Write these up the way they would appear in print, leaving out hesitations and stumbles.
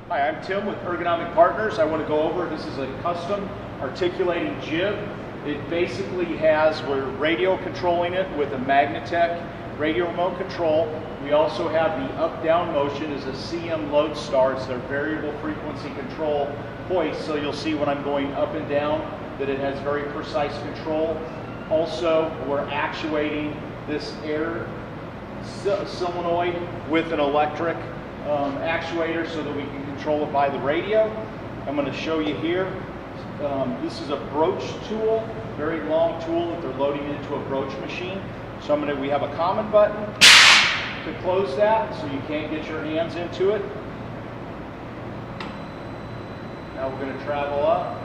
Hi, I'm Tim with Ergonomic Partners. I want to go over, this is a custom articulating jib. It basically has, we're radio controlling it with a Magnatech radio remote control. We also have the up-down motion is a CM Lodestar. It's their variable frequency control hoist. So you'll see when I'm going up and down that it has very precise control. Also, we're actuating this air solenoid with an electric actuator so that we can control it by the radio. I'm going to show you here. This is a broach tool, very long tool that they're loading into a broach machine. So we have a common button to close that so you can't get your hands into it. Now we're going to travel up.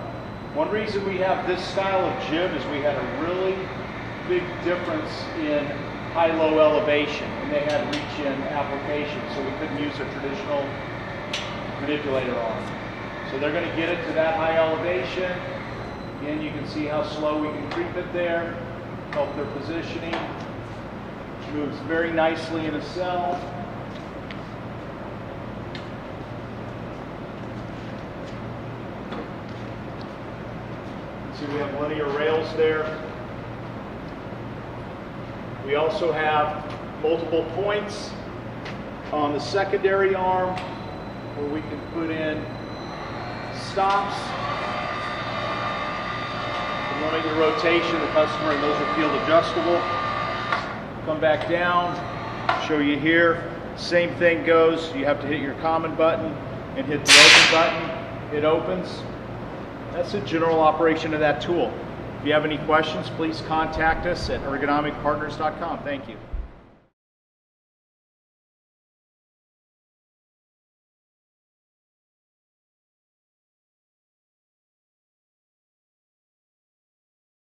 One reason we have this style of jib is we had a really big difference in high-low elevation, and they had reach-in application, so we couldn't use a traditional manipulator arm. So they're going to get it to that high elevation. Again, you can see how slow we can creep it there, help their positioning. Moves very nicely in a cell. See, we have linear rails there. We also have multiple points on the secondary arm where we can put in stops to limit your rotation, the customer, and those are field adjustable. Come back down, show you here. Same thing goes. You have to hit your common button and hit the open button. It opens. That's the general operation of that tool. If you have any questions, please contact us at ergonomicpartners.com. Thank you.